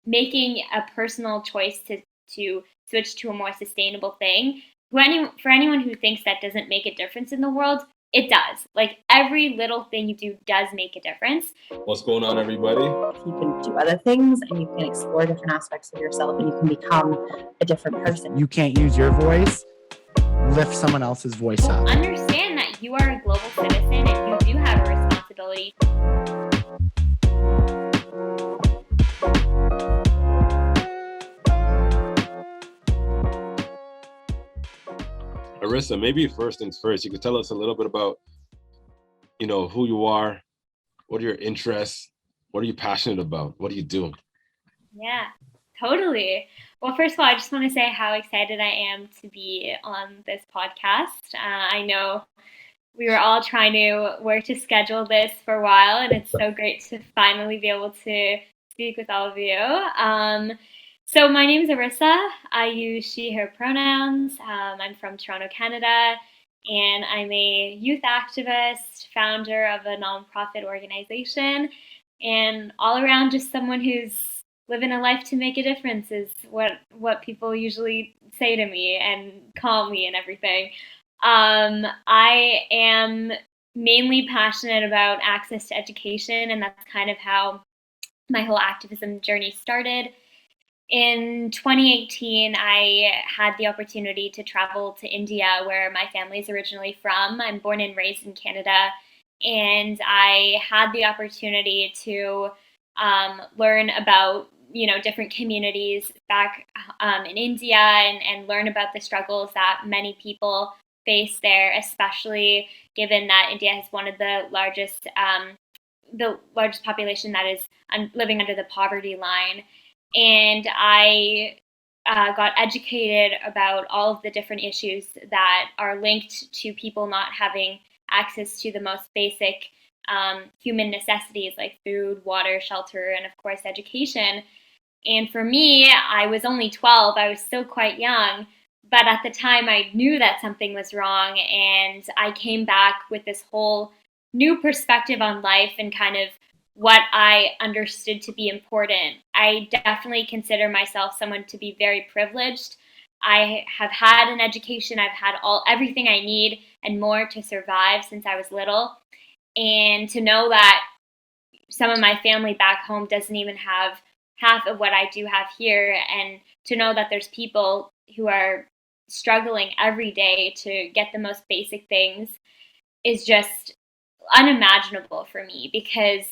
making a personal choice to switch to a more sustainable thing. For anyone who thinks that doesn't make a difference in the world, it does. Like every little thing you do does make a difference. What's going on, everybody? You can do other things and you can explore different aspects of yourself and you can become a different person. You can't use your voice, lift someone else's voice up. Understand that you are a global citizen and you do have a responsibility. Arissa, maybe first things first, you could tell us a little bit about, who you are, what are your interests, what are you passionate about, what do you do? Yeah, totally. Well, first of all, I just want to say how excited I am to be on this podcast. I know we were all trying to work to schedule this for a while, and it's so great to finally be able to speak with all of you. So my name is Arissa. I use she, her pronouns. I'm from Toronto, Canada, and I'm a youth activist, founder of a nonprofit organization, and all around just someone who's living a life to make a difference is what people usually say to me and call me and everything. I am mainly passionate about access to education, and that's kind of how my whole activism journey started. In 2018, I had the opportunity to travel to India, where my family is originally from. I'm born and raised in Canada, and I had the opportunity to learn about different communities back in India and learn about the struggles that many people face there, especially given that India has one of the largest population that is living under the poverty line. And I got educated about all of the different issues that are linked to people not having access to the most basic human necessities like food, water, shelter, and of course education. And for me, I was only 12. I was still quite young. But at the time, I knew that something was wrong. And I came back with this whole new perspective on life and kind of what I understood to be important. I definitely consider myself someone to be very privileged. I have had an education. I've had everything I need and more to survive since I was little. And to know that some of my family back home doesn't even have half of what I do have here, and to know that there's people who are struggling every day to get the most basic things is just unimaginable for me, because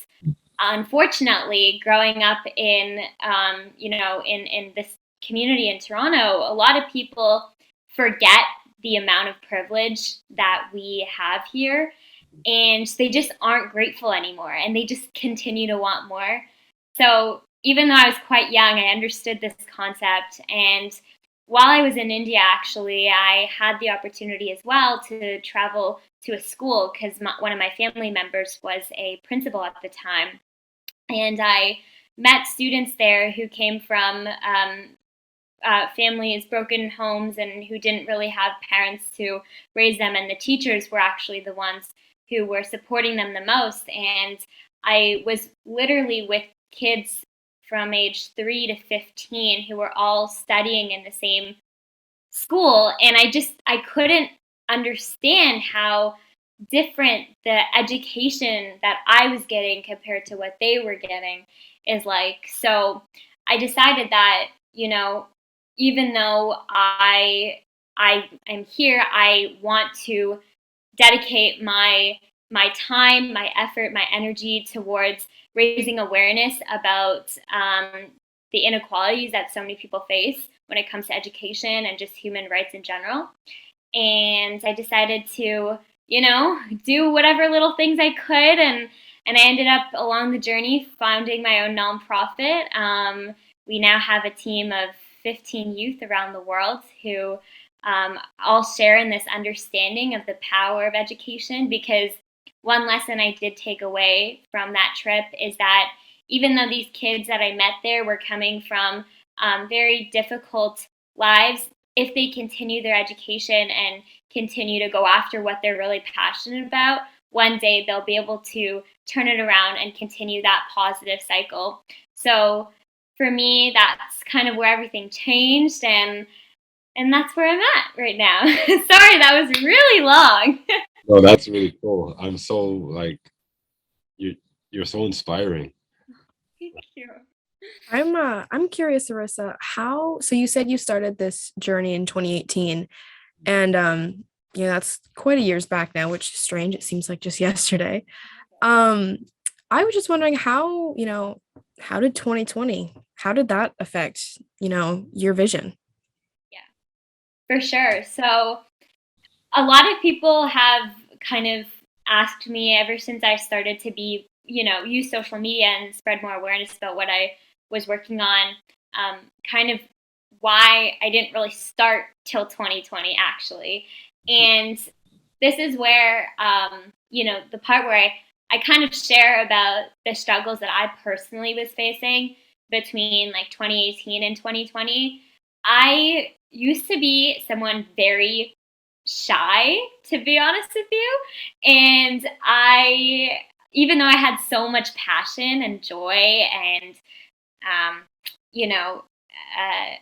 unfortunately, growing up in in this community in Toronto, a lot of people forget the amount of privilege that we have here, and they just aren't grateful anymore, and they just continue to want more. So even though I was quite young, I understood this concept. And while I was in India, actually, I had the opportunity as well to travel to a school because one of my family members was a principal at the time. And I met students there who came from families, broken homes, and who didn't really have parents to raise them. And the teachers were actually the ones who were supporting them the most. And I was literally with kids from age 3 to 15 who were all studying in the same school. And I couldn't understand how different the education that I was getting compared to what they were getting is like. So I decided that, even though I am here, I want to dedicate my time, my effort, my energy towards raising awareness about the inequalities that so many people face when it comes to education and just human rights in general. And I decided to, do whatever little things I could, and I ended up along the journey founding my own nonprofit. We now have a team of 15 youth around the world who all share in this understanding of the power of education, because one lesson I did take away from that trip is that even though these kids that I met there were coming from very difficult lives, if they continue their education and continue to go after what they're really passionate about, one day they'll be able to turn it around and continue that positive cycle. So for me, that's kind of where everything changed, and that's where I'm at right now. Sorry, that was really long. No, that's really cool. I'm so like you. You're so inspiring. Thank you. I'm curious, Arissa, how so you said you started this journey in 2018 and that's quite a years back now, which is strange. It seems like just yesterday. Um I was just wondering how did 2020, how did that affect, your vision? Yeah, for sure. So a lot of people have kind of asked me ever since I started to use social media and spread more awareness about what I was working on, kind of why I didn't really start till 2020 actually. And this is where, the part where I kind of share about the struggles that I personally was facing between like 2018 and 2020. I used to be someone very shy, to be honest with you. And even though I had so much passion and joy and, um, you know,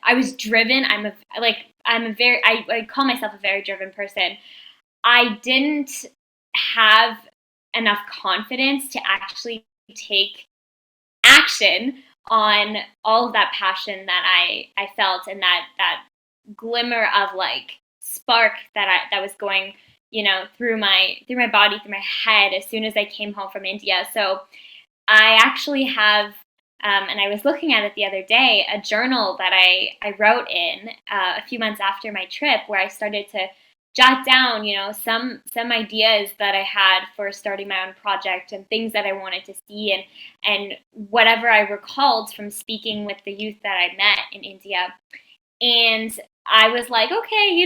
I was driven. I call myself a very driven person. I didn't have enough confidence to actually take action on all of that passion that I felt, and that glimmer of like spark that was going through my body, through my head as soon as I came home from India. So I actually have, and I was looking at it the other day, a journal that I wrote in a few months after my trip, where I started to jot down, some ideas that I had for starting my own project and things that I wanted to see, and whatever I recalled from speaking with the youth that I met in India. And I was like, okay,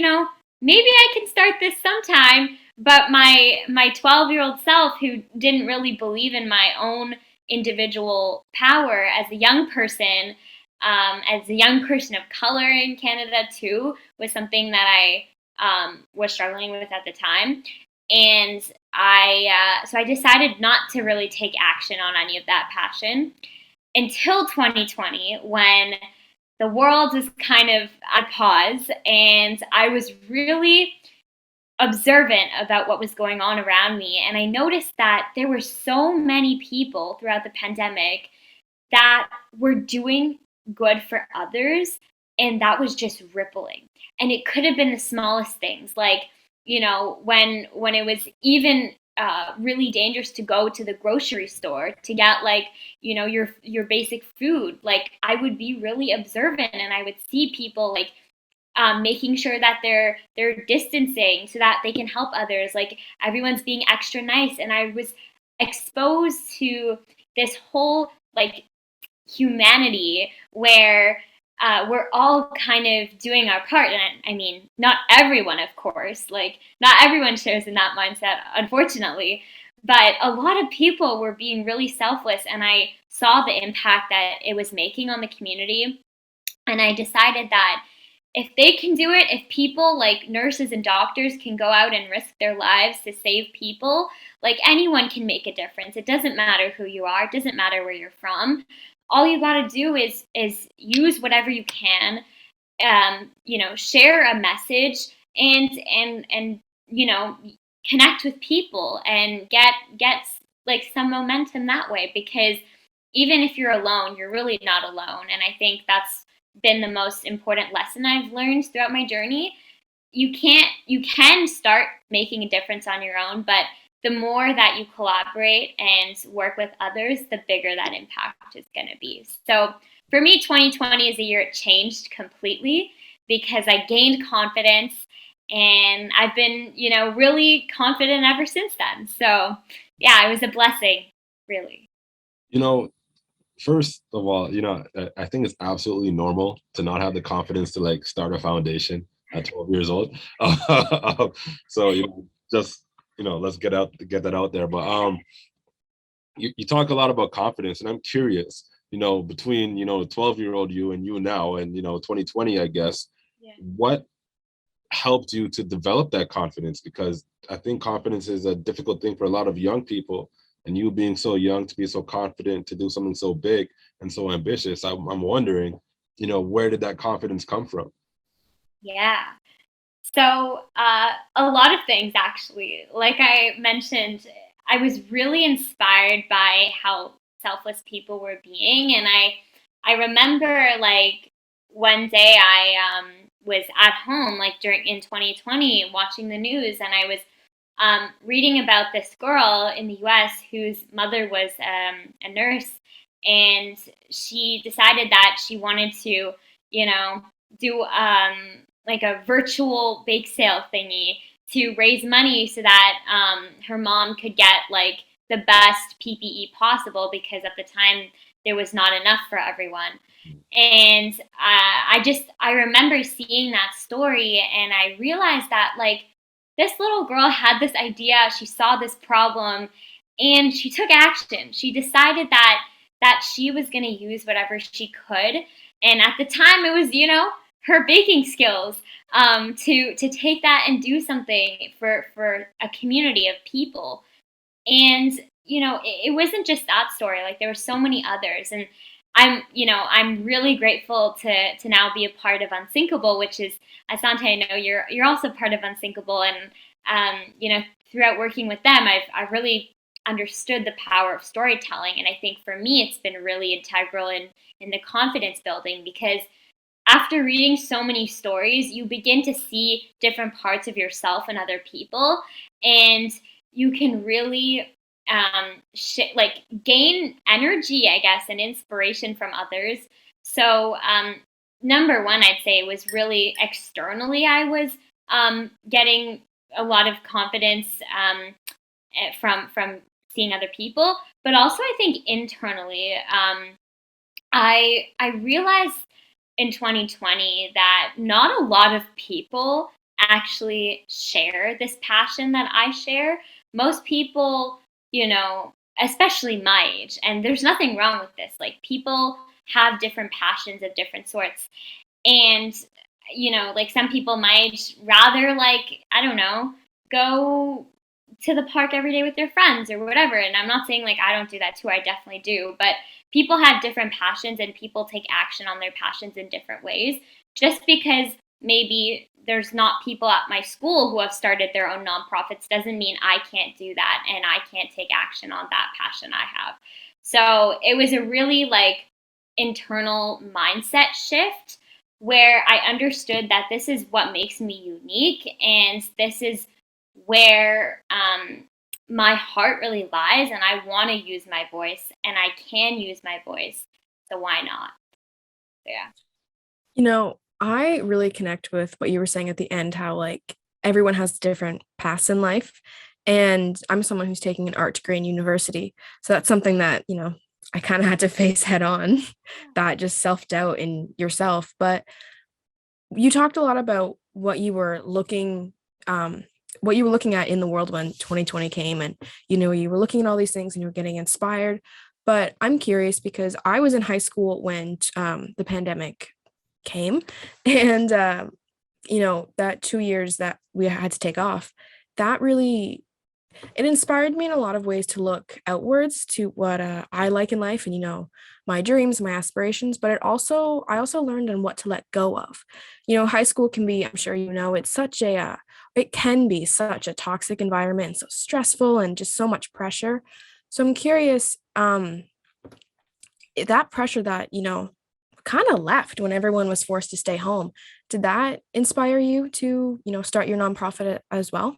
maybe I can start this sometime. But my 12-year-old self, who didn't really believe in my own individual power as a young person, as a young person of color in Canada too, was something that I was struggling with at the time. And so I decided not to really take action on any of that passion until 2020, when the world was kind of at pause, and I was really observant about what was going on around me. And I noticed that there were so many people throughout the pandemic that were doing good for others, and that was just rippling. And it could have been the smallest things, like when it was even really dangerous to go to the grocery store to get your basic food. Like, I would be really observant, and I would see people like making sure that they're distancing so that they can help others. Like, everyone's being extra nice, and I was exposed to this whole like humanity where we're all kind of doing our part. And I mean, not everyone, of course, like not everyone shares in that mindset, unfortunately, but a lot of people were being really selfless, and I saw the impact that it was making on the community. And I decided that if they can do it, if people like nurses and doctors can go out and risk their lives to save people, like anyone can make a difference. It doesn't matter who you are, it doesn't matter where you're from. All you got to do is use whatever you can, share a message, and connect with people and get like some momentum that way. Because even if you're alone, you're really not alone. And I think that's been the most important lesson I've learned throughout my journey. You can start making a difference on your own, but the more that you collaborate and work with others, the bigger that impact is going to be. So for me, 2020 is a year it changed completely, because I gained confidence, and I've been, really confident ever since then. So yeah, it was a blessing, really. You know, first of all, I think it's absolutely normal to not have the confidence to like start a foundation at 12 years old. So just let's get that out there. But you talk a lot about confidence, and I'm curious, between 12-year-old you and you now, and 2020, I guess, Yeah. what helped you to develop that confidence? Because I think confidence is a difficult thing for a lot of young people, and you being so young to be so confident to do something so big and so ambitious, I'm wondering, where did that confidence come from? Yeah. So, a lot of things actually. Like I mentioned, I was really inspired by how selfless people were being, and I remember like one day I was at home like during in 2020 watching the news, and I was reading about this girl in the U.S. whose mother was a nurse, and she decided that she wanted to, do like a virtual bake sale thingy to raise money so that her mom could get like the best PPE possible because at the time there was not enough for everyone. And I remember seeing that story and I realized that like this little girl had this idea, she saw this problem and she took action. She decided that she was going to use whatever she could. And at the time it was, her baking skills to take that and do something for a community of people. And it wasn't just that story, like there were so many others. And I'm really grateful to now be a part of Unsinkable, which is Asante. I know you're also part of Unsinkable, and throughout working with them, I've really understood the power of storytelling, and I think for me it's been really integral in the confidence building, because after reading so many stories, you begin to see different parts of yourself and other people, and you can really like gain energy, I guess, and inspiration from others. So, number one, I'd say was really externally, I was getting a lot of confidence from seeing other people, but also I think internally, I realized in 2020 that not a lot of people actually share this passion that I share. Most people, especially my age, and there's nothing wrong with this, like people have different passions of different sorts. And, like some people my age rather, like, I don't know, go to the park every day with their friends or whatever. And I'm not saying like I don't do that too, I definitely do. But people have different passions and people take action on their passions in different ways. Just because maybe there's not people at my school who have started their own nonprofits doesn't mean I can't do that and I can't take action on that passion I have. So it was a really like internal mindset shift where I understood that this is what makes me unique and this is where my heart really lies, and I want to use my voice and I can use my voice. So why not? So, yeah. I really connect with what you were saying at the end, how like everyone has different paths in life. And I'm someone who's taking an art degree in university. So that's something that, I kind of had to face head on, that just self-doubt in yourself. But you talked a lot about what you were looking at in the world when 2020 came, and you were looking at all these things and you were getting inspired. But I'm curious because I was in high school when the pandemic came, and that 2 years that we had to take off, that really, it inspired me in a lot of ways to look outwards to what I like in life, and my dreams, my aspirations. But I also learned on what to let go of. High school can be, I'm sure it's such a it can be such a toxic environment and so stressful and just so much pressure. So I'm curious, that pressure that kind of left when everyone was forced to stay home, did that inspire you to start your nonprofit as well?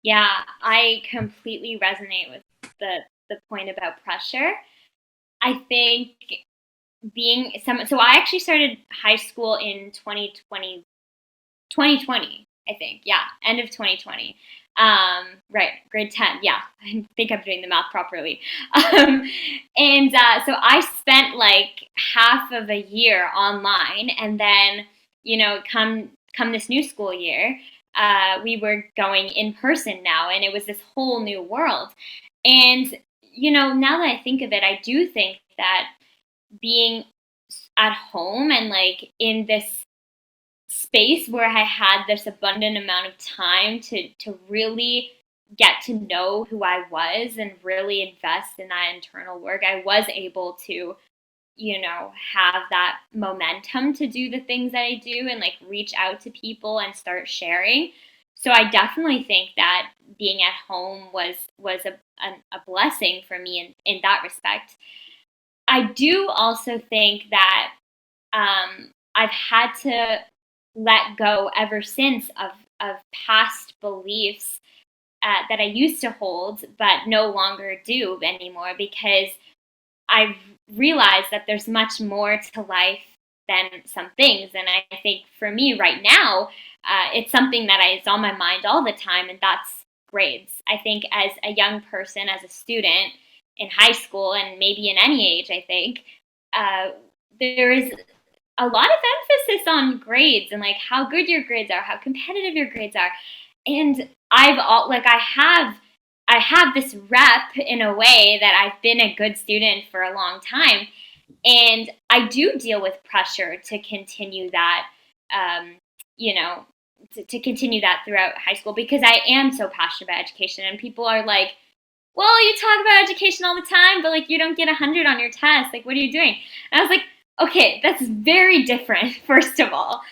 Yeah, I completely resonate with the point about pressure. I think so I actually started high school in 2020, I think. Yeah, end of 2020. Right, grade 10. Yeah, I think I'm doing the math properly. And so I spent like half of a year online, and then come this new school year, we were going in person now, and it was this whole new world. And now that I think of it, I do think that being at home and like in this space where I had this abundant amount of time to really get to know who I was and really invest in that internal work, I was able to, have that momentum to do the things that I do and like reach out to people and start sharing. So I definitely think that being at home was a blessing for me in that respect. I do also think that I've had to let go ever since of past beliefs that I used to hold, but no longer do anymore, because I've realized that there's much more to life than some things. And I think for me right now, it's something that is on my mind all the time, and that's grades. I think as a young person, as a student in high school, and maybe in any age, I think uh, there is a lot of emphasis on grades and like how good your grades are, how competitive your grades are. And I have this rep in a way that I've been a good student for a long time. And I do deal with pressure to continue that, um, you know, to continue that throughout high school, because I am so passionate about education. And people are like, well, you talk about education all the time, but like you don't get 100 on your test. Like, what are you doing? And I was like, okay, that's very different, first of all.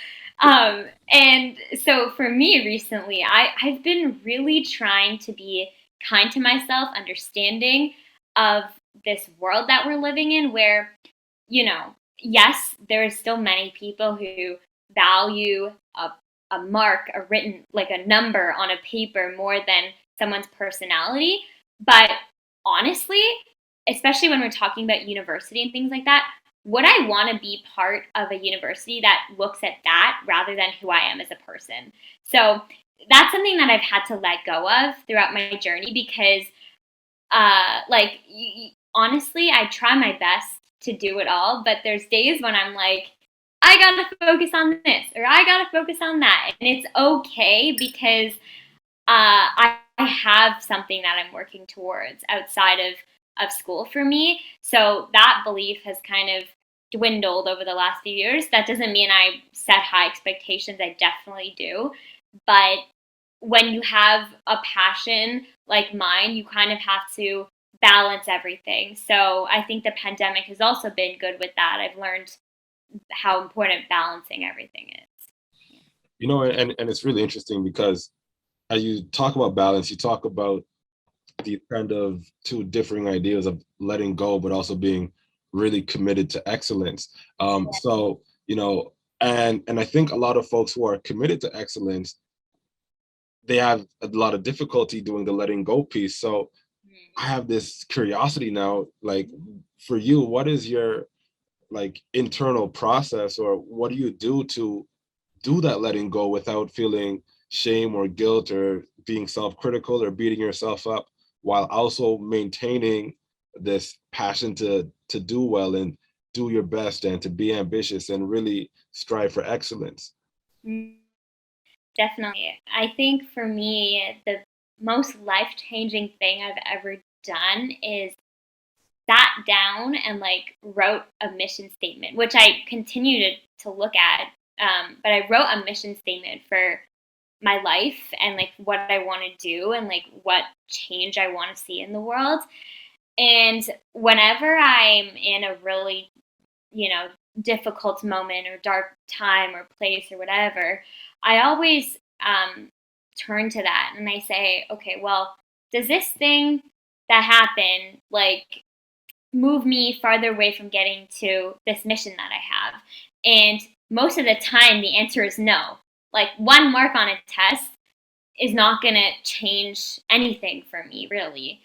And so for me recently, I've been really trying to be kind to myself, understanding of this world that we're living in, where, yes, there is still many people who value a mark, a written, like a number on a paper more than someone's personality. But honestly, especially when we're talking about university and things like that, would I want to be part of a university that looks at that rather than who I am as a person? So that's something that I've had to let go of throughout my journey, because honestly, I try my best to do it all, but there's days when I'm like, I gotta focus on this or I gotta focus on that. And it's okay, because I have something that I'm working towards outside of school for me. So that belief has kind of dwindled over the last few years. That doesn't mean I set high expectations. I definitely do. But when you have a passion like mine, you kind of have to balance everything. So I think the pandemic has also been good with that. I've learned how important balancing everything is. And it's really interesting because as you talk about balance, you talk about these kind of two differing ideas of letting go, but also being really committed to excellence. So, and I think a lot of folks who are committed to excellence, they have a lot of difficulty doing the letting go piece. So I have this curiosity now, like for you, what is your like internal process, or what do you do to do that letting go without feeling shame or guilt or being self-critical or beating yourself up, while also maintaining this passion to do well and do your best and to be ambitious and really strive for excellence? Definitely. I think for me, the most life-changing thing I've ever done is sat down and like wrote a mission statement, which I continue to look at. But I wrote a mission statement for my life and like what I want to do and like what change I want to see in the world. And whenever I'm in a really, difficult moment or dark time or place or whatever, I always turn to that and I say, okay, well, does this thing that happened like move me farther away from getting to this mission that I have? And most of the time, the answer is no. Like one mark on a test is not going to change anything for me, really.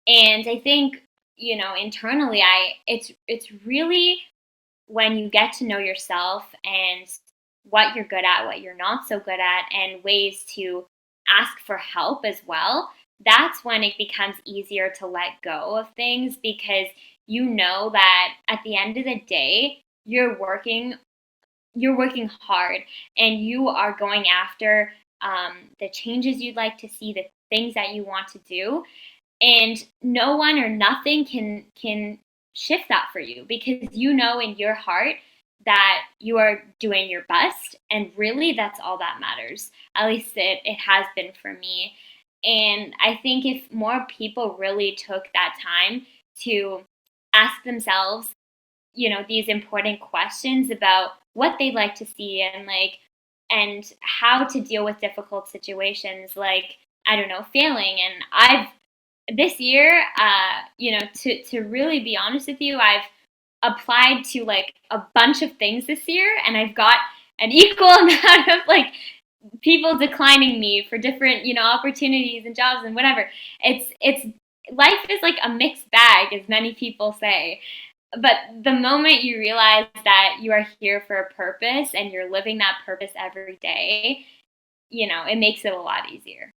And I think, internally, it's really when you get to know yourself and what you're good at, what you're not so good at, and ways to ask for help as well, that's when it becomes easier to let go of things, because you know that at the end of the day, you're working hard and you are going after the changes you'd like to see, the things that you want to do, and no one or nothing can shift that for you, because you know in your heart that you are doing your best, and really that's all that matters. At least it has been for me. And I think if more people really took that time to ask themselves, these important questions about what they'd like to see, and how to deal with difficult situations, like, I don't know, failing. And I've this year, to really be honest with you, I've applied to like a bunch of things this year, and I've got an equal amount of like people declining me for different, opportunities and jobs and whatever. It's life is like a mixed bag, as many people say. But the moment you realize that you are here for a purpose and you're living that purpose every day, it makes it a lot easier.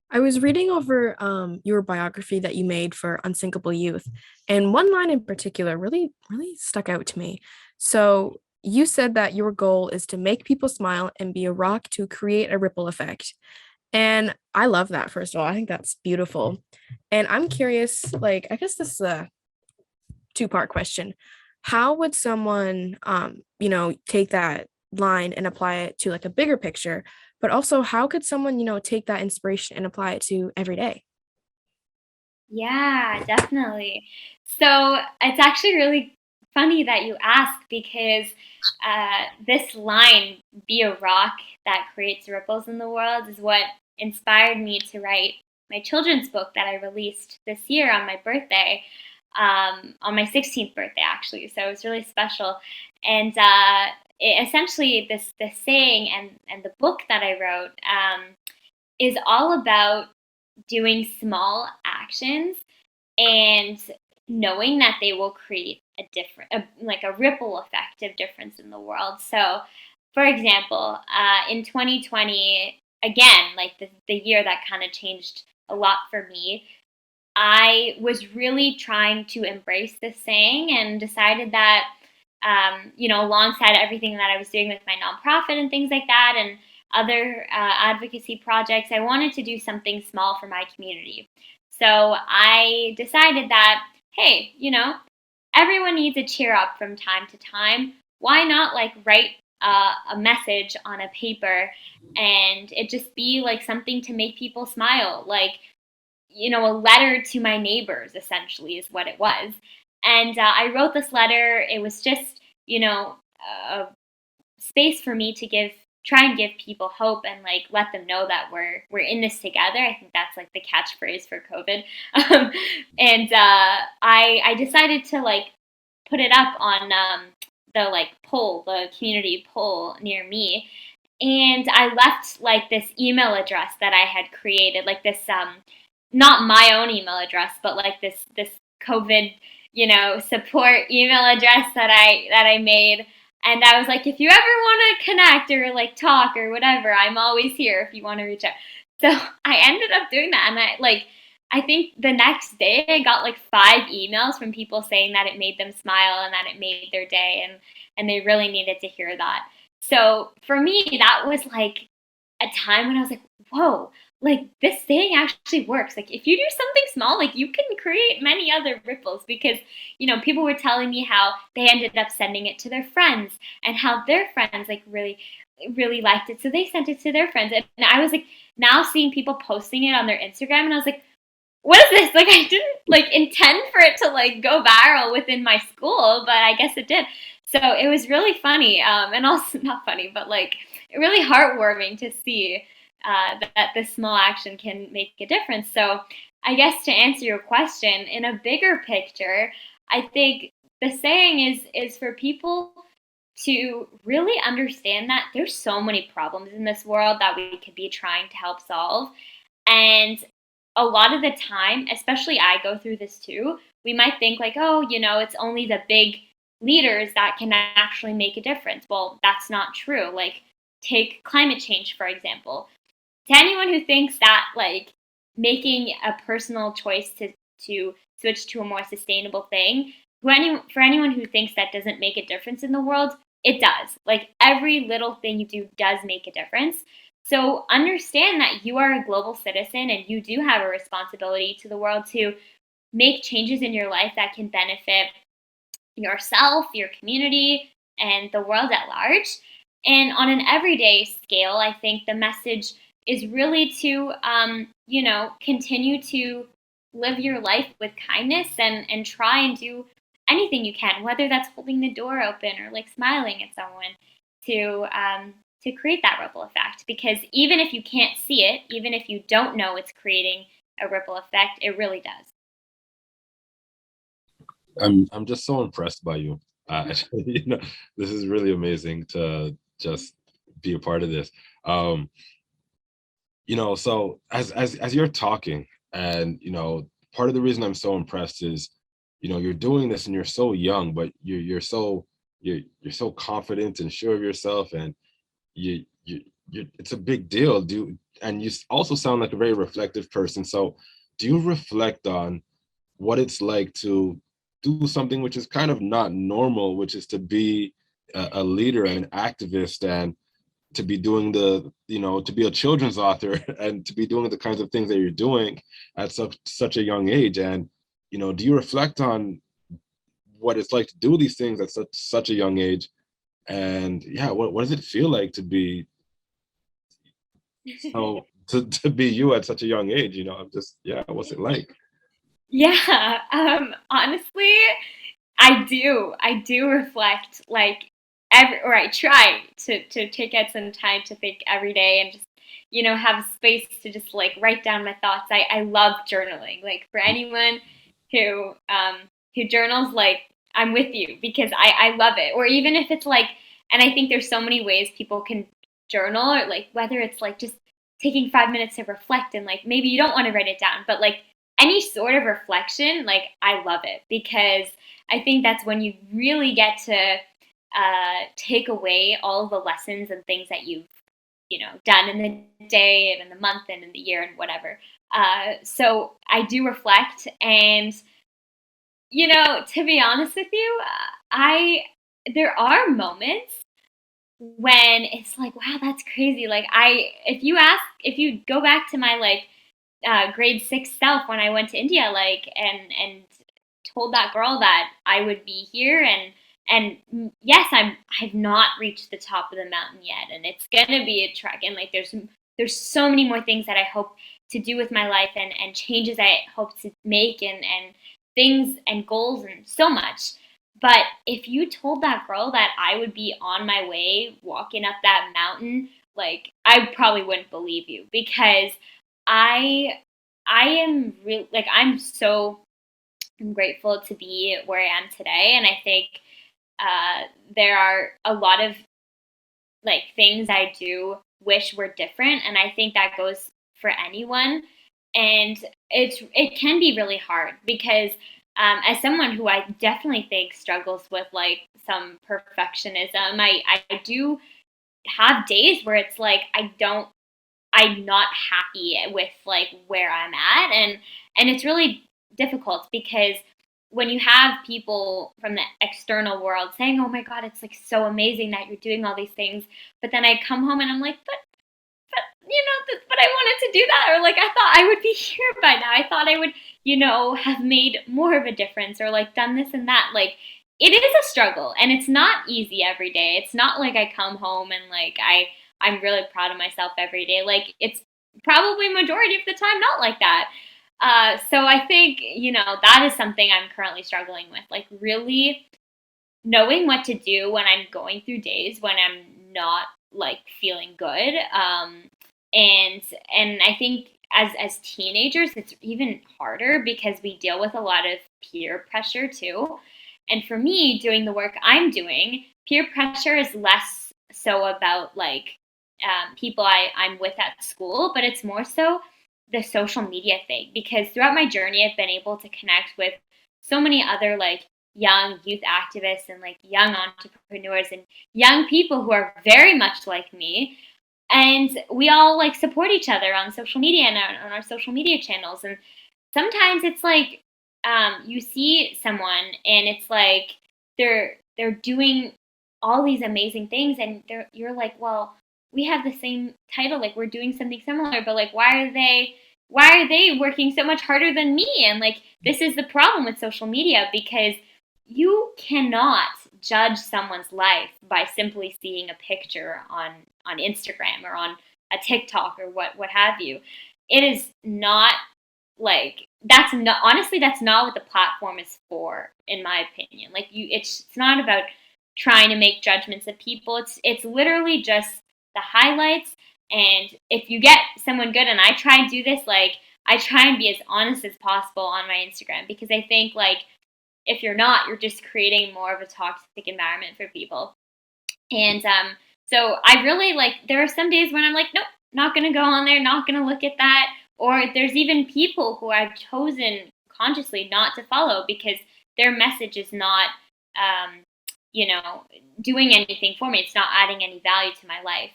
I was reading over your biography that you made for Unsinkable Youth, and one line in particular really, really stuck out to me. So you said that your goal is to make people smile and be a rock to create a ripple effect. And I love that, first of all. I think that's beautiful. And I'm curious, like, I guess this is a two-part question. How would someone, take that line and apply it to like a bigger picture? But also, how could someone, take that inspiration and apply it to every day? Yeah, definitely. So it's actually really funny that you ask, because this line, "be a rock that creates ripples in the world," is what inspired me to write my children's book that I released this year on my birthday, on my 16th birthday, actually. So it was really special. And essentially, this saying and the book that I wrote is all about doing small actions and knowing that they will create like a ripple effect of difference in the world. So, for example, in 2020, again, like the year that kind of changed a lot for me, I was really trying to embrace this saying and decided that, alongside everything that I was doing with my nonprofit and things like that, and other advocacy projects, I wanted to do something small for my community. So I decided that, hey, everyone needs a cheer up from time to time. Why not like write a message on a paper, and it just be like something to make people smile, like, a letter to my neighbors, essentially, is what it was. And I wrote this letter. It was just, a space for me to try and give people hope, and like let them know that we're in this together. I think that's like the catchphrase for COVID. And I decided to like put it up on the like poll, the community poll near me. And I left like this email address that I had created, like this not my own email address, but like this COVID, support email address that I made. And I was like, if you ever want to connect or like talk or whatever, I'm always here if you want to reach out. So I ended up doing that, and I think the next day I got like 5 emails from people saying that it made them smile and that it made their day, and they really needed to hear that. So for me, that was like a time when I was like, whoa, like this saying actually works. Like if you do something small, like you can create many other ripples, because, people were telling me how they ended up sending it to their friends, and how their friends like really, really liked it. So they sent it to their friends. And I was like now seeing people posting it on their Instagram, and I was like, what is this? Like I didn't like intend for it to like go viral within my school, but I guess it did. So it was really funny, and also not funny, but like really heartwarming to see that this small action can make a difference. So I guess to answer your question, in a bigger picture, I think the saying is for people to really understand that there's so many problems in this world that we could be trying to help solve. And a lot of the time, especially I go through this too, we might think like, oh, it's only the big leaders that can actually make a difference. Well, that's not true. Like, take climate change, for example. To anyone who thinks that like making a personal choice to switch to a more sustainable thing, for anyone who thinks that doesn't make a difference in the world, it does. Like every little thing you do does make a difference. So understand that you are a global citizen, and you do have a responsibility to the world to make changes in your life that can benefit yourself, your community, and the world at large. And on an everyday scale, I think the message is really to, continue to live your life with kindness and try and do anything you can, whether that's holding the door open or like smiling at someone to create that ripple effect. Because even if you can't see it, even if you don't know it's creating a ripple effect, it really does. I'm just so impressed by you. You know, this is really amazing to just be a part of this. Um, so as you're talking, and part of the reason I'm so impressed is, you're doing this and you're so young, but you're so confident and sure of yourself, and it's a big deal. And you also sound like a very reflective person. So do you reflect on what it's like to do something which is kind of not normal, which is to be a leader and an activist, and to be doing to be a children's author and to be doing the kinds of things that you're doing at such a young age? And do you reflect on what it's like to do these things at such a young age? And yeah, what does it feel like to be to be you at such a young age? I'm just, yeah, what's it like? Yeah, honestly, I do reflect like or I try to take out some time to think every day and just, have space to just like write down my thoughts. I love journaling. Like for anyone who who journals, like I'm with you because I love it. Or even if it's like, and I think there's so many ways people can journal, or like whether it's like just taking 5 minutes to reflect and like maybe you don't want to write it down, but like any sort of reflection, like I love it because I think that's when you really get to take away all of the lessons and things that you've, done in the day and in the month and in the year and whatever. So I do reflect, and to be honest with you, I there are moments when it's like, wow, that's crazy. Like if you go back to my like grade six self when I went to India, like and told that girl that I would be here, and yes, I've not reached the top of the mountain yet, and it's gonna be a trek, and like there's so many more things that I hope to do with my life, and changes I hope to make, and things and goals and so much. But if you told that girl that I would be on my way walking up that mountain, like I probably wouldn't believe you because I I am real like I'm grateful to be where I am today, and I think there are a lot of like things I do wish were different, and I think that goes for anyone. And it can be really hard because as someone who I definitely think struggles with like some perfectionism, I do have days where it's like I'm not happy with like where I'm at, and it's really difficult because when you have people from the external world saying, "Oh my God, it's like so amazing that you're doing all these things," but then I come home and I'm like, but I wanted to do that, or like I thought I would be here by now. I thought I would, have made more of a difference, or like done this and that. Like it is a struggle, and it's not easy every day. It's not like I come home and like I'm really proud of myself every day. Like it's probably majority of the time not like that. So I think that is something I'm currently struggling with, like really knowing what to do when I'm going through days when I'm not like feeling good. And I think as teenagers, it's even harder because we deal with a lot of peer pressure too. And for me, doing the work I'm doing, peer pressure is less so about like people I'm with at school, but it's more so the social media thing because throughout my journey, I've been able to connect with so many other like young youth activists and like young entrepreneurs and young people who are very much like me, and we all like support each other on social media and on our social media channels. And sometimes it's like you see someone and it's like they're doing all these amazing things, and you're like, well, we have the same title, like we're doing something similar, but like why are they working so much harder than me? And like this is the problem with social media because you cannot judge someone's life by simply seeing a picture on Instagram or on a TikTok or what have you. It is not like, that's not, honestly, that's not what the platform is for, in my opinion. Like, it's not about trying to make judgments of people. It's literally just the highlights. And if you get someone good, and I try and do this, like, I try and be as honest as possible on my Instagram, because I think, like, if you're not, you're just creating more of a toxic environment for people. And so I really, like, there are some days when I'm like, nope, not going to go on there, not going to look at that. Or there's even people who I've chosen consciously not to follow because their message is not, you know, doing anything for me. It's not adding any value to my life.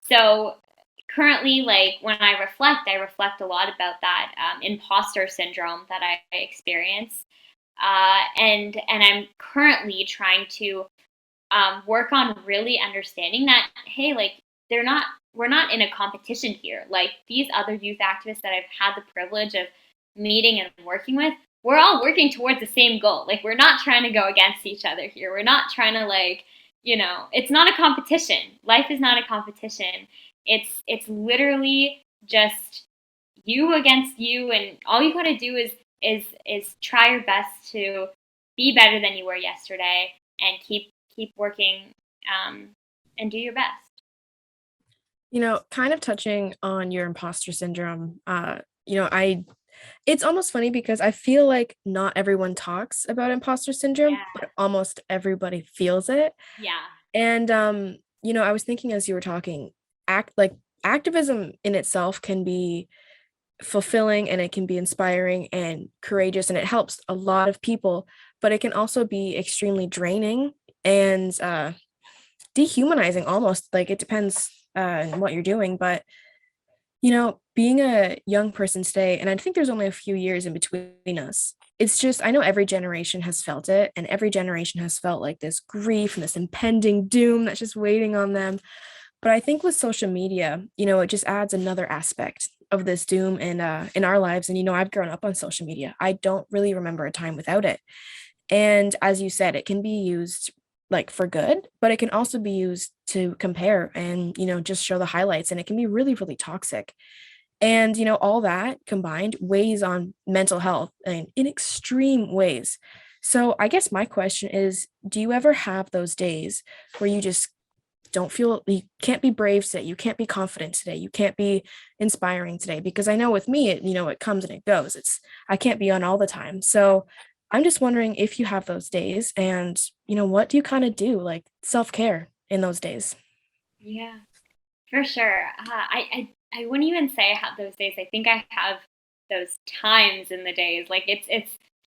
So currently, like, when I reflect a lot about that imposter syndrome that I experience. And I'm currently trying to work on really understanding that, hey, like, we're not in a competition here. Like, these other youth activists that I've had the privilege of meeting and working with, we're all working towards the same goal. Like, we're not trying to go against each other here. We're not trying to, like, you know, it's not a competition. Life is not a competition. It's literally just you against you, and all you got to do is try your best to be better than you were yesterday, and keep working, and do your best. You know, kind of touching on your imposter syndrome, you know, it's almost funny because I feel like not everyone talks about imposter syndrome, Yeah, but almost everybody feels it. yeah, And you know, I was thinking as you were talking, like activism in itself can be fulfilling, and it can be inspiring and courageous, and it helps a lot of people, but it can also be extremely draining and dehumanizing almost. Like, it depends on what you're doing, but you know, being a young person today, and I think there's only a few years in between us, it's just, I know every generation has felt it, and every generation has felt like this grief and this impending doom that's just waiting on them. But I think with social media, you know, it just adds another aspect of this doom in our lives. And you know, I've grown up on social media. I don't really remember a time without it. And as you said, it can be used like for good, but it can also be used to compare and, you know, just show the highlights, and it can be really, really toxic. And, you know, all that combined weighs on mental health and in extreme ways. So I guess my question is, do you ever have those days where you just don't feel, you can't be brave today, you can't be confident today, you can't be inspiring today? Because I know with me, you know, it comes and it goes. I can't be on all the time. So I'm just wondering if you have those days, and, you know, what do you kind of do, like self-care in those days? yeah, for sure. I wouldn't even say I have those days. I think I have those times in the days. Like,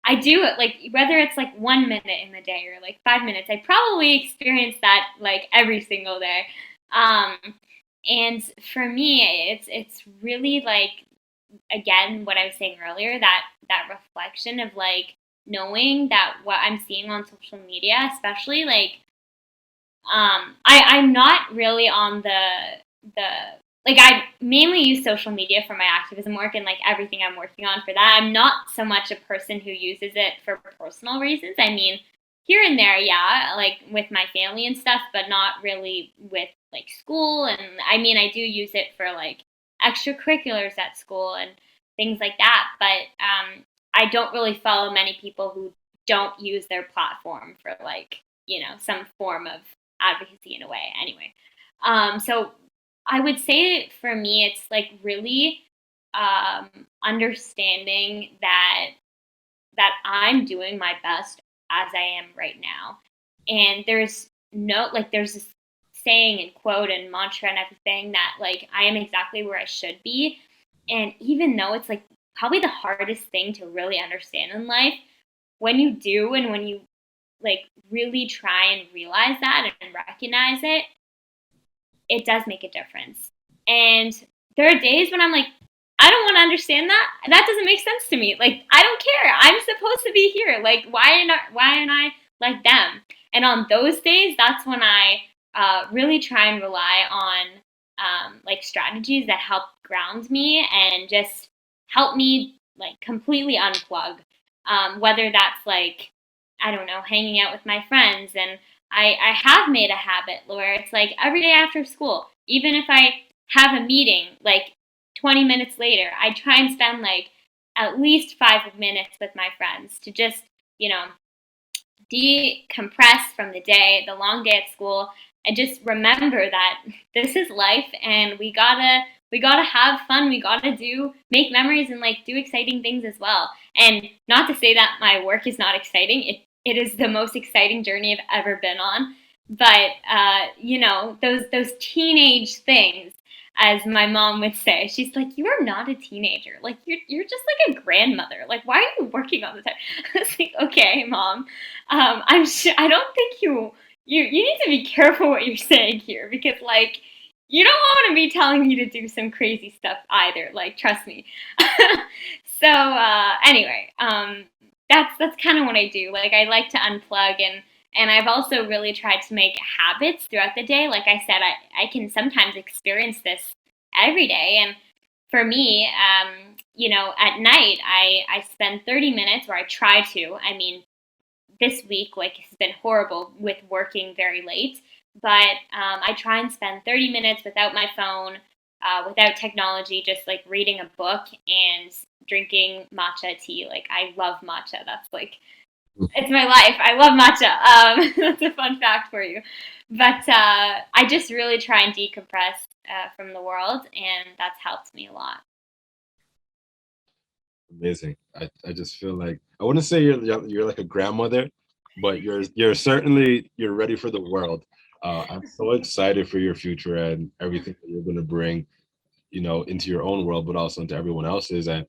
I do it, like, whether it's like 1 minute in the day or like 5 minutes. I probably experience that like every single day. Um, and for me, it's really like, again, what I was saying earlier, that reflection of, like, knowing that what I'm seeing on social media, especially, like, I'm not really on the like, I mainly use social media for my activism work and like everything I'm working on for that. I'm not so much a person who uses it for personal reasons. I mean, here and there, yeah, like with my family and stuff, but not really with like school. And I mean, I do use it for like extracurriculars at school and things like that. But I don't really follow many people who don't use their platform for, like, you know, some form of advocacy in a way. Anyway, so I would say for me, it's like really understanding that I'm doing my best as I am right now, and there's this saying and quote and mantra and everything that, like, I am exactly where I should be, and even though it's like probably the hardest thing to really understand in life, when you do and when you, like, really try and realize that and recognize it, it does make a difference. And there are days when I'm like, I don't want to understand that. That doesn't make sense to me. Like, I don't care. I'm supposed to be here. Like, why aren't I like them? And on those days, that's when I really try and rely on like strategies that help ground me and just help me like completely unplug. Whether that's like, I don't know, hanging out with my friends. And I have made a habit where it's like every day after school, even if I have a meeting, like 20 minutes later, I try and spend like at least 5 minutes with my friends to just, decompress from the day, the long day at school, and just remember that this is life, and we gotta have fun. We gotta make memories and like do exciting things as well. And not to say that my work is not exciting. It is the most exciting journey I've ever been on. But those teenage things, as my mom would say, she's like, "You are not a teenager. Like you're just like a grandmother. Like why are you working all the time?" I was like, "Okay, mom, I'm sure I don't think you need to be careful what you're saying here, because like you don't want to be telling me to do some crazy stuff either. Like trust me." So anyway, that's kind of what I do. Like I like to unplug, and I've also really tried to make habits throughout the day. Like I said, I can sometimes experience this every day. And for me, at night, I spend 30 minutes, or I try to. I mean, this week, like, has been horrible with working very late. But I try and spend 30 minutes without my phone, without technology, just like reading a book and drinking matcha tea. Like, I love matcha. That's like, it's my life. I love matcha. That's a fun fact for you. But I just really try and decompress from the world, and that's helped me a lot. Amazing. I just feel like I wouldn't say you're like a grandmother, but you're ready for the world. I'm so excited for your future and everything that you're going to bring, into your own world, but also into everyone else's. And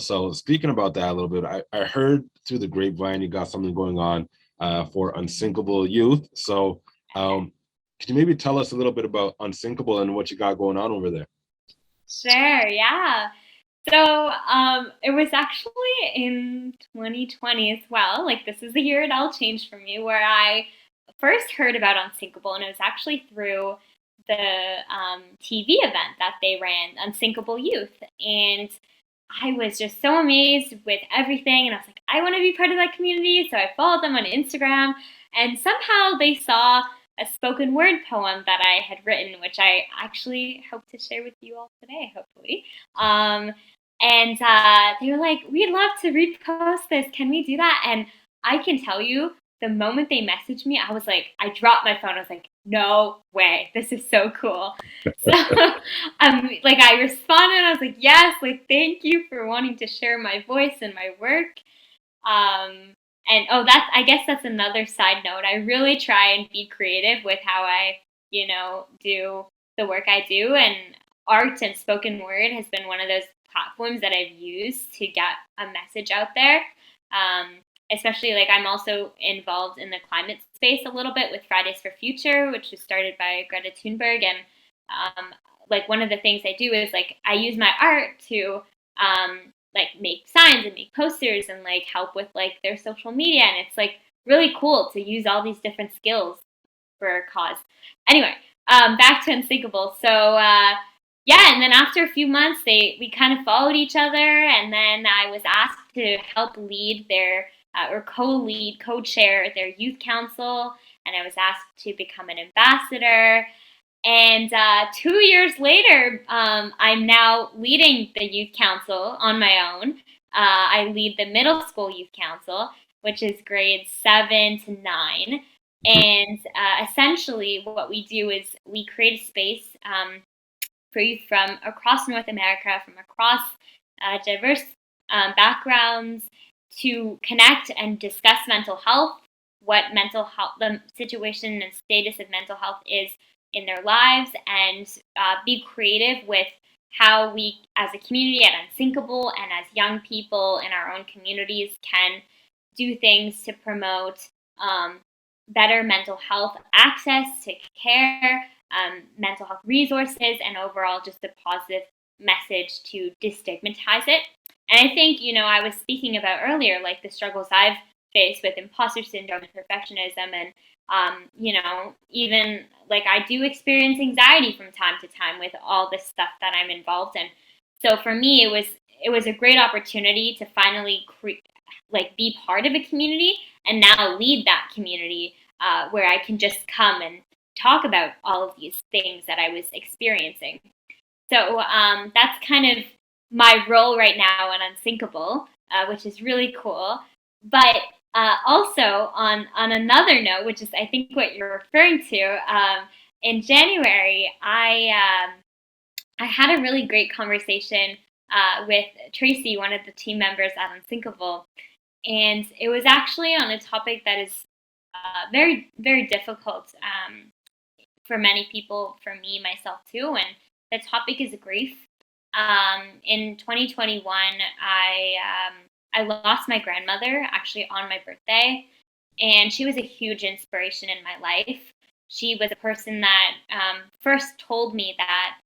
so speaking about that a little bit, I heard through the grapevine you got something going on for Unsinkable Youth. So could you maybe tell us a little bit about Unsinkable and what you got going on over there? Sure, yeah. So it was actually in 2020 as well. Like this is the year it all changed for me, where I first heard about Unsinkable, and it was actually through the TV event that they ran, Unsinkable Youth, and I was just so amazed with everything, and I was like, I want to be part of that community. So I followed them on Instagram, and somehow they saw a spoken word poem that I had written, which I actually hope to share with you all today, hopefully. And they were like, "We'd love to repost this. Can we do that?" And I can tell you, the moment they messaged me, I was like, I dropped my phone. I was like, "No way! This is so cool." So, like, I responded. I was like, "Yes, like, thank you for wanting to share my voice and my work." And oh, I guess that's another side note. I really try and be creative with how I, do the work I do, and art and spoken word has been one of those platforms that I've used to get a message out there. Um, Especially like I'm also involved in the climate space a little bit with Fridays for Future, which was started by Greta Thunberg, and like one of the things I do is like I use my art to like make signs and make posters and like help with like their social media, and it's like really cool to use all these different skills for a cause. Anyway, back to Unsinkable. So yeah, and then after a few months, we kind of followed each other, and then I was asked to help lead their or co-lead, co-chair their youth council, and I was asked to become an ambassador. And 2 years later, I'm now leading the youth council on my own. I lead the middle school youth council, which is grades 7 to 9. And essentially, what we do is we create a space for youth from across North America, from across diverse backgrounds, to connect and discuss mental health, what mental health, the situation and status of mental health is in their lives, and be creative with how we, as a community at Unsinkable and as young people in our own communities, can do things to promote better mental health access to care, mental health resources, and overall just a positive message to destigmatize it. And I think, I was speaking about earlier, like the struggles I've faced with imposter syndrome and perfectionism, and even like I do experience anxiety from time to time with all this stuff that I'm involved in. So for me, it was a great opportunity to finally be part of a community and now lead that community where I can just come and talk about all of these things that I was experiencing. So that's kind of my role right now on Unsinkable, which is really cool. But also on another note, which is I think what you're referring to, in January, I had a really great conversation with Tracy, one of the team members at Unsinkable, and it was actually on a topic that is very, very difficult for many people, for me, myself too, and the topic is grief. In 2021, I lost my grandmother actually on my birthday, and she was a huge inspiration in my life. She was a person that first told me that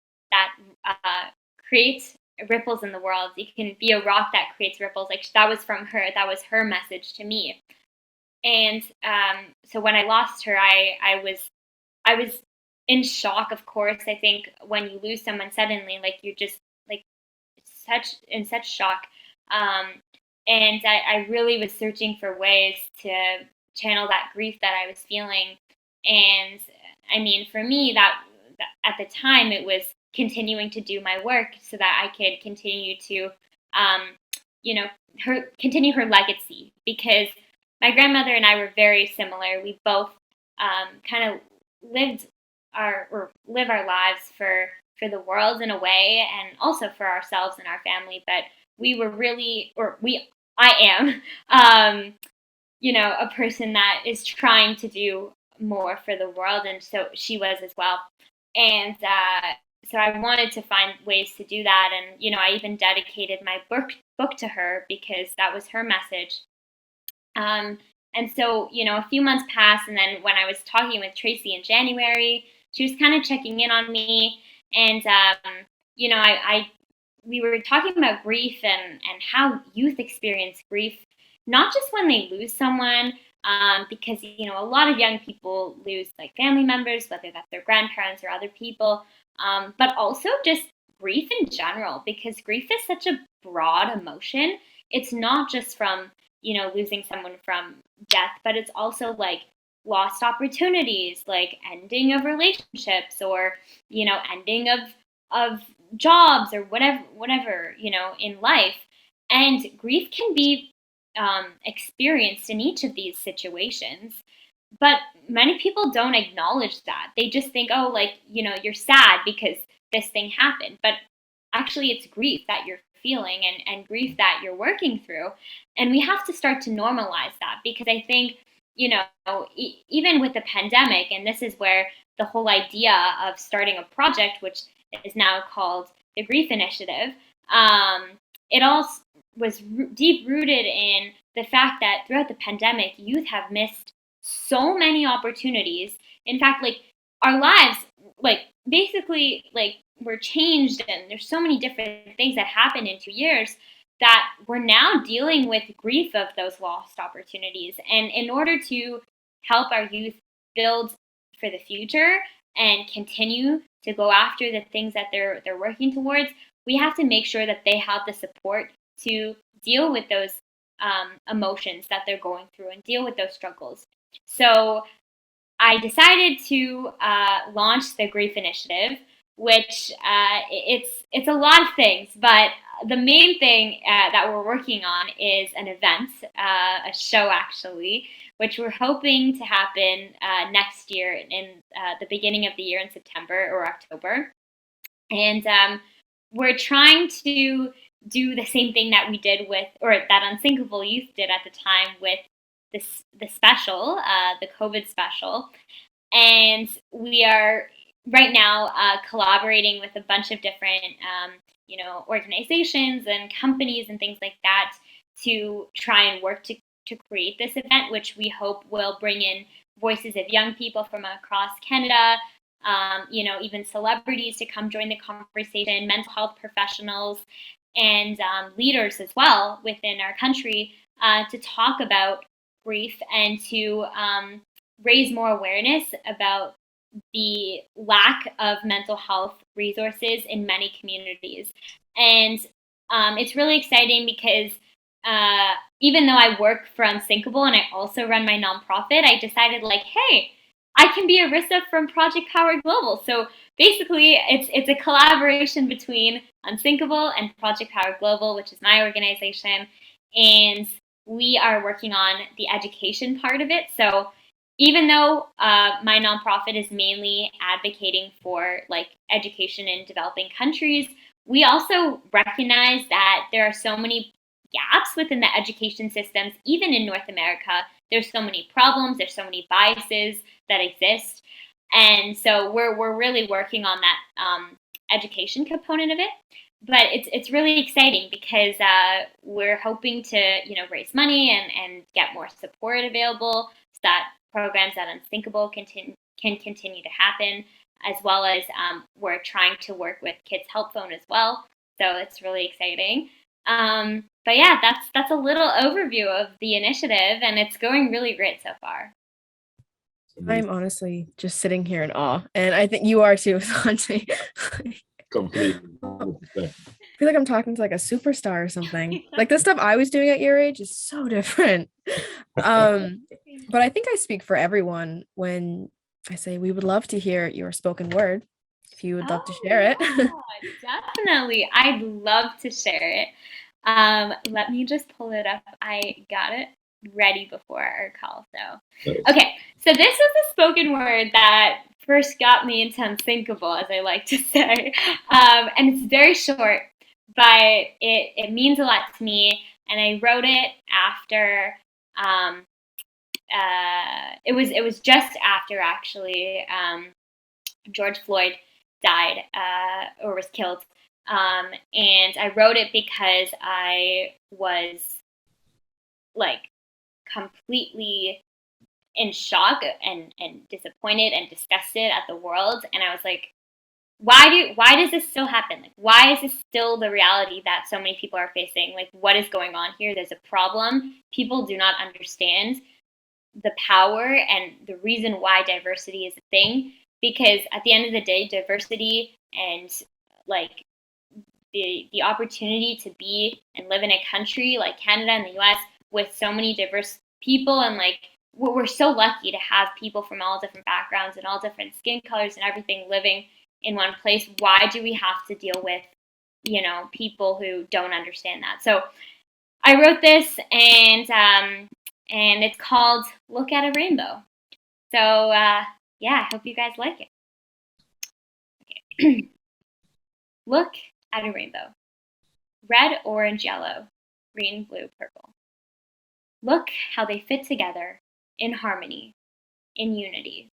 creates ripples in the world. You can be a rock that creates ripples. Like that was from her. That was her message to me. And so when I lost her, I was in shock. Of course, I think when you lose someone suddenly, like you're just like such shock. And I really was searching for ways to channel that grief that I was feeling. And I mean, for me, that at the time it was continuing to do my work so that I could continue to, you know, continue her legacy, because my grandmother and I were very similar. We both kind of lived live our lives for the world in a way, and also for ourselves and our family. But we were really, I am, a person that is trying to do more for the world, and so she was as well. And so I wanted to find ways to do that, and I even dedicated my book to her because that was her message. And so, a few months passed, and then when I was talking with Tracy in January, she was kind of checking in on me, and we were talking about grief and how youth experience grief, not just when they lose someone, because a lot of young people lose like family members, whether that's their grandparents or other people, but also just grief in general, because grief is such a broad emotion. It's not just from losing someone from death, but it's also like lost opportunities, like ending of relationships, or ending of jobs, or whatever in life. And grief can be experienced in each of these situations, but many people don't acknowledge that. They just think, oh, like you're sad because this thing happened, but actually it's grief that you're feeling, and grief that you're working through. And we have to start to normalize that, because I think even with the pandemic, and this is where the whole idea of starting a project, which is now called the Grief Initiative, it all was deep rooted in the fact that throughout the pandemic, youth have missed so many opportunities. In fact, like our lives, like basically, like were changed, and there's so many different things that happened in 2 years that we're now dealing with grief of those lost opportunities. And in order to help our youth build for the future and continue to go after the things that they're working towards, we have to make sure that they have the support to deal with those emotions that they're going through and deal with those struggles. So I decided to launch the Grief Initiative, which it's a lot of things, but the main thing that we're working on is an event, a show actually, which we're hoping to happen next year in the beginning of the year in September or October. And we're trying to do the same thing that we did with, or that Unsinkable Youth did at the time with the special, the COVID special. And we are right now collaborating with a bunch of different, organizations and companies and things like that to try and work to create this event, which we hope will bring in voices of young people from across Canada, even celebrities to come join the conversation, mental health professionals, and leaders as well within our country to talk about grief and to raise more awareness about the lack of mental health resources in many communities. And it's really exciting because even though I work for Unsinkable and I also run my nonprofit, I decided like, hey, I can be Arissa from Project Power Global. So basically, it's a collaboration between Unsinkable and Project Power Global, which is my organization, and we are working on the education part of it. So even though my nonprofit is mainly advocating for like education in developing countries, we also recognize that there are so many gaps within the education systems, even in North America. There's so many problems, there's so many biases that exist. And so we're really working on that education component of it. But it's really exciting because we're hoping to raise money and get more support available so that programs at Unthinkable can continue to happen, as well as we're trying to work with Kids Help Phone as well. So it's really exciting. But yeah, that's a little overview of the initiative, and it's going really great so far. I'm honestly just sitting here in awe, and I think you are too, Asante. Completely. I feel like I'm talking to like a superstar or something. Like the stuff I was doing at your age is so different. But I think I speak for everyone when I say we would love to hear your spoken word if you would love to share it. Yeah, definitely. I'd love to share it. Let me just pull it up. I got it ready before our call. So, okay. So this was a spoken word that first got me into Unthinkable, as I like to say. And it's very short, but it means a lot to me. And I wrote it after. It was just after actually George Floyd died or was killed. And I wrote it because I was like completely in shock and disappointed and disgusted at the world. And I was like, why does this still happen? Like, why is this still the reality that so many people are facing? Like, what is going on here? There's a problem. People do not understand the power and the reason why diversity is a thing, because at the end of the day, diversity and like the opportunity to be and live in a country like Canada and the US with so many diverse people, and like we're so lucky to have people from all different backgrounds and all different skin colors and everything living in one place. Why do we have to deal with people who don't understand that? So I wrote this, and it's called Look at a Rainbow. So yeah, I hope you guys like it. Okay. Look at a rainbow. Red, orange, yellow, green, blue, purple. Look how they fit together in harmony, in unity,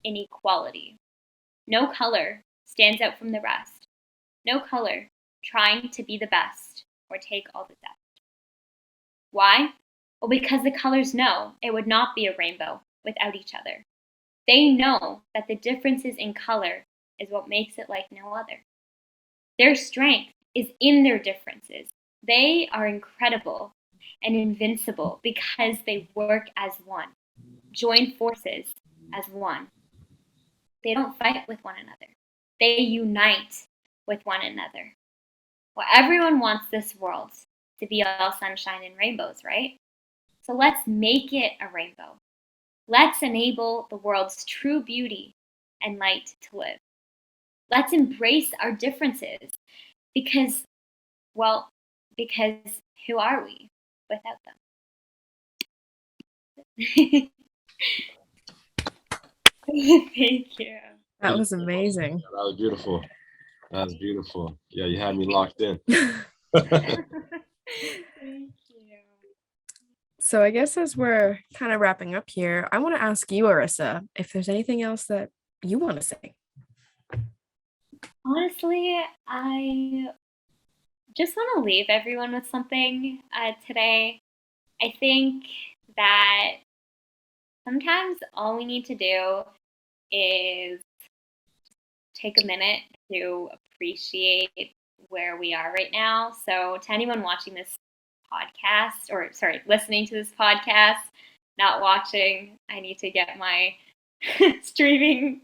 in equality. No color stands out from the rest. No color trying to be the best or take all the dust. Why? Well, because the colors know it would not be a rainbow without each other. They know that the differences in color is what makes it like no other. Their strength is in their differences. They are incredible and invincible because they work as one, join forces as one. They don't fight with one another. They unite with one another. Well, everyone wants this world to be all sunshine and rainbows, right? So let's make it a rainbow. Let's enable the world's true beauty and light to live. Let's embrace our differences because who are we without them? Thank you. That was amazing. That was beautiful. That was beautiful. Yeah, you had me locked in. Thank you. So I guess as we're kind of wrapping up here, I want to ask you, Arissa, if there's anything else that you want to say. Honestly, I just want to leave everyone with something today. I think that sometimes all we need to do is take a minute to appreciate where we are right now. So to anyone watching this podcast, or sorry, listening to this podcast, not watching, I need to get my streaming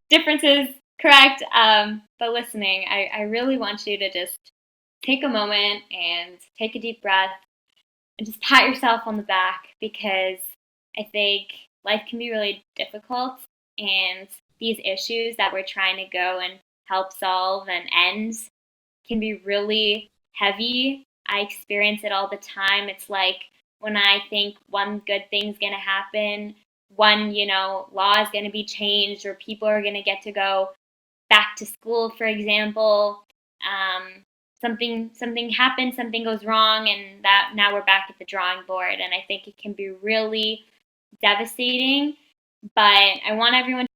differences correct. But listening, I really want you to just take a moment and take a deep breath and just pat yourself on the back, because I think life can be really difficult, and these issues that we're trying to go and help solve and end can be really heavy. I experience it all the time. It's like when I think one good thing's going to happen, one, law is going to be changed, or people are going to get to go back to school, for example. Something happens, something goes wrong, and that now we're back at the drawing board. And I think it can be really devastating. But I want everyone